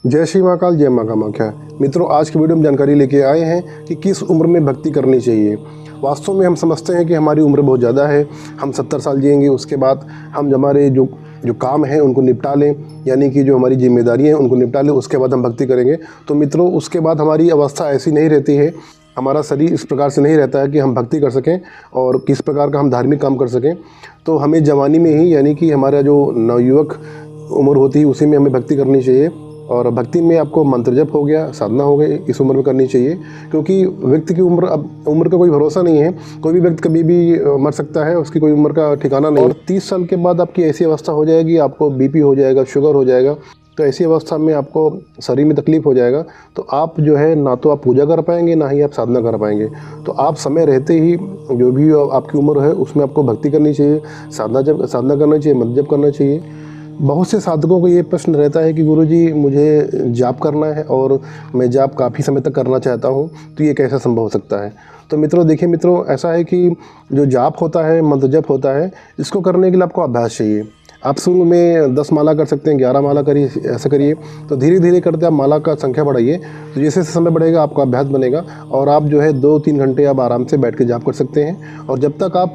जय श्री महाकाल, जय माँ कामाख्या। मित्रों, आज की वीडियो में जानकारी लेके आए हैं कि किस उम्र में भक्ति करनी चाहिए। वास्तव में हम समझते हैं कि हमारी उम्र बहुत ज़्यादा है, हम 70 साल जिएंगे, उसके बाद हम हमारे जो काम हैं उनको निपटा लें, यानी कि जो हमारी जिम्मेदारियाँ हैं उनको निपटा लें, उसके बाद हम भक्ति करेंगे। तो मित्रों, उसके बाद हमारी अवस्था ऐसी नहीं रहती है, हमारा शरीर इस प्रकार से नहीं रहता है कि हम भक्ति कर सकें और किस प्रकार का हम धार्मिक काम कर सकें। तो हमें जवानी में ही, यानी कि हमारा जो नवयुवक उम्र होती है उसी में हमें भक्ति करनी चाहिए। और भक्ति में आपको मंत्र जप हो गया, साधना हो गई, इस उम्र में करनी चाहिए, क्योंकि व्यक्ति की उम्र का कोई भरोसा नहीं है। कोई भी व्यक्ति कभी भी मर सकता है, उसकी कोई उम्र का ठिकाना नहीं। और 30 साल के बाद आपकी ऐसी अवस्था हो जाएगी, आपको बीपी हो जाएगा, शुगर हो जाएगा। तो ऐसी अवस्था में आपको शरीर में तकलीफ हो जाएगा, तो आप जो है ना तो आप पूजा कर पाएंगे, ना ही आप साधना कर पाएंगे। तो आप समय रहते ही जो भी आपकी उम्र है उसमें आपको भक्ति करनी चाहिए, साधना करना चाहिए, मंत्र जप करना चाहिए। बहुत से साधकों को ये प्रश्न रहता है कि गुरुजी, मुझे जाप करना है और मैं जाप काफ़ी समय तक करना चाहता हूँ, तो ये कैसा संभव हो सकता है। तो मित्रों देखिए, मित्रों ऐसा है कि जो जाप होता है, मंत्र जप होता है, इसको करने के लिए आपको अभ्यास चाहिए। आप शुरू में 10 माला कर सकते हैं, 11 माला करिए, ऐसा करिए। तो धीरे धीरे करते आप माला का संख्या बढ़ाइए। तो जैसे समय बढ़ेगा आपका अभ्यास बनेगा और आप जो है 2-3 घंटे आप आराम से बैठ के जाप कर सकते हैं। और जब तक आप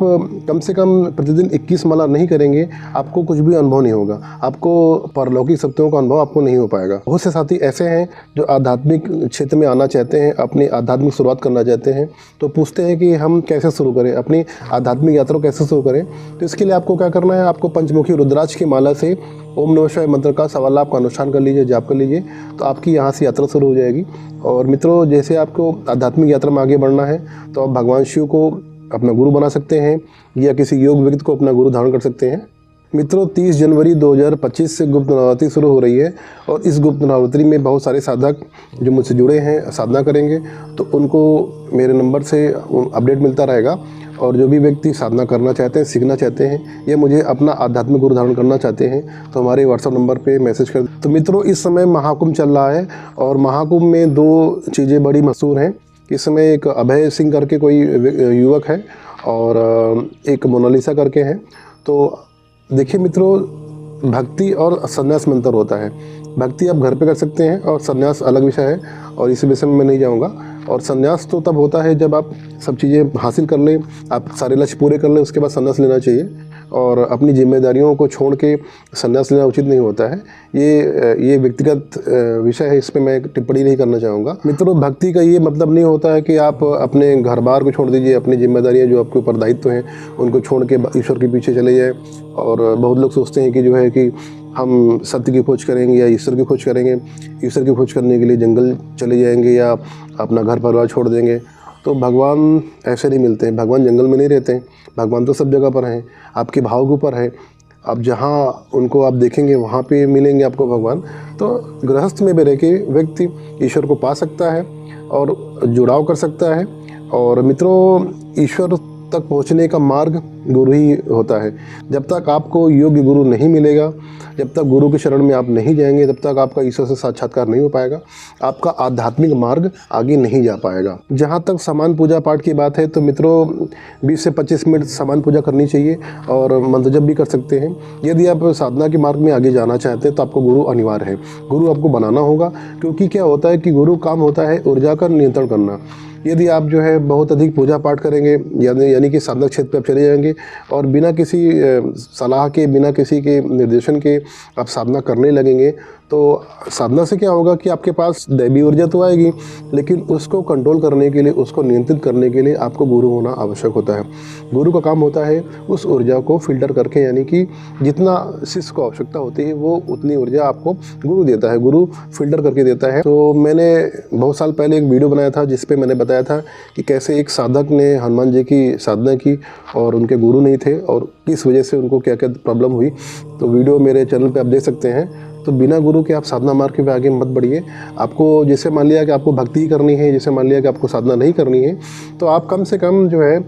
कम से कम प्रतिदिन 21 माला नहीं करेंगे, आपको कुछ भी अनुभव नहीं होगा, आपको परलौकिक शक्तियों का अनुभव आपको नहीं हो पाएगा। बहुत से साथी ऐसे हैं जो आध्यात्मिक क्षेत्र में आना चाहते हैं, अपनी आध्यात्मिक शुरुआत करना चाहते हैं, तो पूछते हैं कि हम कैसे शुरू करें, अपनी आध्यात्मिक यात्रा कैसे शुरू करें। तो इसके लिए आपको क्या करना है, आपको पंचमुखी रुद्राक्ष की माला से ओम नमः शिवाय मंत्र का सवा लाख का अनुष्ठान कर लीजिए, जाप कर लीजिए, तो आपकी यहाँ से यात्रा शुरू हो जाएगी। और मित्रों, जैसे आपको आध्यात्मिक यात्रा में आगे बढ़ना है तो आप भगवान शिव को अपना गुरु बना सकते हैं या किसी योग व्यक्ति को अपना गुरु धारण कर सकते हैं। मित्रों, 30 जनवरी 2025 से गुप्त नवरात्रि शुरू हो रही है और इस गुप्त नवरात्रि में बहुत सारे साधक जो मुझसे जुड़े हैं साधना करेंगे, तो उनको मेरे नंबर से अपडेट मिलता रहेगा। और जो भी व्यक्ति साधना करना चाहते हैं, सीखना चाहते हैं या मुझे अपना आध्यात्मिक गुरु धारण करना चाहते हैं, तो हमारे व्हाट्सएप नंबर पे मैसेज कर। तो मित्रों, इस समय महाकुंभ चल रहा है और महाकुंभ में 2 चीज़ें बड़ी मशहूर हैं। इस समय एक अभय सिंह करके कोई युवक है और एक मोनालिसा करके है। तो देखिए मित्रों, भक्ति और संन्यास में अंतर होता है। भक्ति आप घर पे कर सकते हैं और संन्यास अलग विषय है, और इस विषय में मैं नहीं जाऊंगा। और संन्यास तो तब होता है जब आप सब चीज़ें हासिल कर लें, आप सारे लक्ष्य पूरे कर लें, उसके बाद संन्यास लेना चाहिए। और अपनी जिम्मेदारियों को छोड़ के संन्यास लेना उचित नहीं होता है। ये व्यक्तिगत विषय है, इस पर मैं टिप्पणी नहीं करना चाहूँगा। मित्रों, भक्ति का ये मतलब नहीं होता है कि आप अपने घर बार को छोड़ दीजिए, अपनी जिम्मेदारियाँ जो आपके ऊपर दायित्व हैं उनको छोड़ के ईश्वर के पीछे चले जाए। और बहुत लोग सोचते हैं कि जो है कि हम सत्य की खोज करेंगे या ईश्वर की खोज करेंगे, ईश्वर की खोज करने के लिए जंगल चले जाएंगे या अपना घर परिवार छोड़ देंगे। तो भगवान ऐसे नहीं मिलते हैं, भगवान जंगल में नहीं रहते हैं, भगवान तो सब जगह पर हैं, आपके भाव के ऊपर है। आप जहाँ उनको आप देखेंगे वहाँ पे मिलेंगे आपको भगवान। तो गृहस्थ में भी रह के व्यक्ति ईश्वर को पा सकता है और जुड़ाव कर सकता है। और मित्रों, ईश्वर तक पहुँचने का मार्ग गुरु ही होता है। जब तक आपको योग्य गुरु नहीं मिलेगा, जब तक गुरु के शरण में आप नहीं जाएंगे, तब तक आपका ईश्वर से साक्षात्कार नहीं हो पाएगा, आपका आध्यात्मिक मार्ग आगे नहीं जा पाएगा। जहाँ तक समान पूजा पाठ की बात है, तो मित्रों 20 से 25 मिनट समान पूजा करनी चाहिए और मंत्र जप भी कर सकते हैं। यदि आप साधना के मार्ग में आगे जाना चाहते हैं तो आपको गुरु अनिवार्य है, गुरु आपको बनाना होगा। क्योंकि क्या होता है कि गुरु काम होता है ऊर्जा का नियंत्रण करना। यदि आप जो है बहुत अधिक पूजा पाठ करेंगे, यानी कि साधना क्षेत्र पे आप चले जाएंगे और बिना किसी सलाह के, बिना किसी के निर्देशन के आप साधना करने लगेंगे, तो साधना से क्या होगा कि आपके पास दैवी ऊर्जा तो आएगी, लेकिन उसको कंट्रोल करने के लिए, उसको नियंत्रित करने के लिए आपको गुरु होना आवश्यक होता है। गुरु का काम होता है उस ऊर्जा को फिल्टर करके, यानी कि जितना शिष्य को आवश्यकता होती है वो उतनी ऊर्जा आपको गुरु देता है, गुरु फिल्टर करके देता है। तो मैंने बहुत साल पहले एक वीडियो बनाया था जिस पे मैंने बताया था कि कैसे एक साधक ने हनुमान जी की साधना की और उनके गुरु नहीं थे और किस वजह से उनको क्या क्या प्रॉब्लम हुई। तो वीडियो मेरे चैनल पे आप देख सकते हैं। तो बिना गुरु के आप साधना मार्ग पे आगे मत बढ़िए। आपको जैसे मान लिया कि आपको भक्ति ही करनी है, जैसे मान लिया कि आपको साधना नहीं करनी है, तो आप कम से कम जो है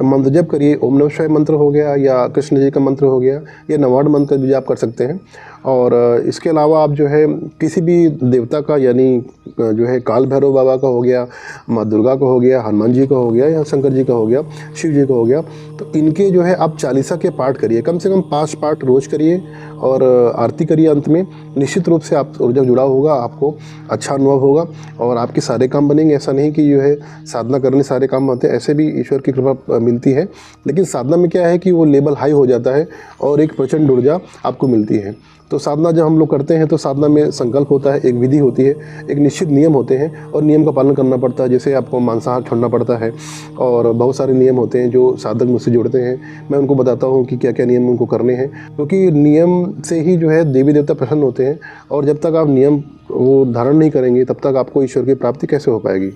मंत्र जप करिए। ओम नमः शिवाय मंत्र हो गया या कृष्ण जी का मंत्र हो गया या नवाड मंत्र भी आप कर सकते हैं। और इसके अलावा आप जो है किसी भी देवता का, यानी जो है काल भैरव बाबा का हो गया, माँ दुर्गा का हो गया, हनुमान जी का हो गया या शंकर जी का हो गया, शिव जी का हो गया, तो इनके जो है आप चालीसा के पाठ करिए, कम से कम 5 पाठ रोज़ करिए और आरती करिए अंत में। निश्चित रूप से आप जब जुड़ा होगा आपको अच्छा अनुभव होगा और आपके सारे काम बनेंगे। ऐसा नहीं कि जो है साधना करने सारे काम होते हैं, ऐसे भी ईश्वर की कृपा मिलती है, लेकिन साधना में क्या है कि वो लेवल हाई हो जाता है और एक प्रचंड ऊर्जा आपको मिलती है। तो साधना जब हम लोग करते हैं तो साधना में संकल्प होता है, एक विधि होती है, एक निश्चित नियम होते हैं और नियम का पालन करना पड़ता है। जैसे आपको मांसाहार छोड़ना पड़ता है और बहुत सारे नियम होते हैं जो साधक मुझसे जुड़ते हैं, मैं उनको बताता हूँ कि क्या क्या नियम उनको करने हैं, क्योंकि नियम से ही जो है देवी देवता प्रसन्न होते हैं। और जब तक आप नियम वो धारण नहीं करेंगे तब तक आपको ईश्वर की प्राप्ति कैसे हो पाएगी।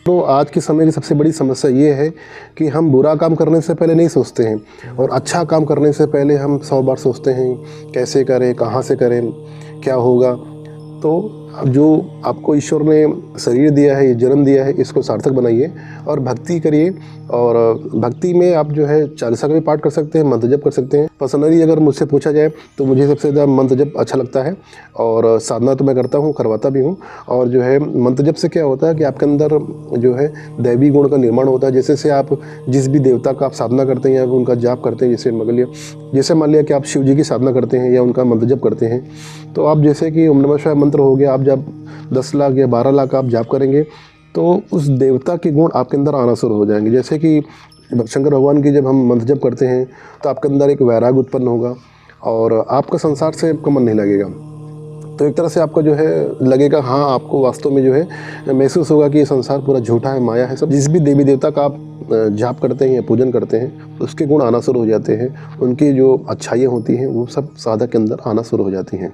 तो आज के समय की सबसे बड़ी समस्या ये है कि हम बुरा काम करने से पहले नहीं सोचते हैं और अच्छा काम करने से पहले हम 100 बार सोचते हैं, कैसे करें, कहाँ से करें, क्या होगा। तो जो आपको ईश्वर ने शरीर दिया है, ये जन्म दिया है, इसको सार्थक बनाइए और भक्ति करिए। और भक्ति में आप जो है चालीसा का भी पाठ कर सकते हैं, मंत्र जप कर सकते हैं। पर्सनली अगर मुझसे पूछा जाए तो मुझे सबसे ज़्यादा मंत्र जप अच्छा लगता है और साधना तो मैं करता हूँ, करवाता भी हूँ। और जो है मंत्र जप से क्या होता है कि आपके अंदर जो है दैवी गुण का निर्माण होता है। जैसे से आप जिस भी देवता का आप साधना करते हैं या उनका जाप करते हैं, जैसे मान लिया कि आप शिव जी की साधना करते हैं या उनका मंत्र जप करते हैं, तो आप जैसे कि ओम नमः शिवाय मंत्र हो गया, आप जब 10 लाख या 12 लाख आप जाप करेंगे तो उस देवता के गुण आपके अंदर आना शुरू हो जाएंगे। जैसे कि शंकर भगवान की जब हम मंत्र जप करते हैं तो आपके अंदर एक वैराग उत्पन्न होगा और आपका संसार से आपका मन नहीं लगेगा। तो एक तरह से आपका जो है लगेगा, हाँ, आपको वास्तव में जो है महसूस होगा कि ये संसार पूरा झूठा है, माया है। सब जिस भी देवी देवता का आप जाप करते हैं या पूजन करते हैं उसके गुण आना शुरू हो जाते हैं, उनकी जो अच्छाइयाँ होती हैं वो सब साधक के अंदर आना शुरू हो जाती हैं।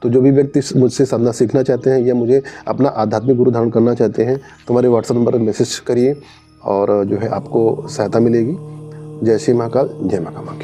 तो जो भी व्यक्ति मुझसे साधना सीखना चाहते हैं या मुझे अपना आध्यात्मिक गुरु धारण करना चाहते हैं तो हमारे व्हाट्सएप नंबर पर मैसेज करिए और जो है आपको सहायता मिलेगी। जय श्री महाकाल, जय मां कामाख्या।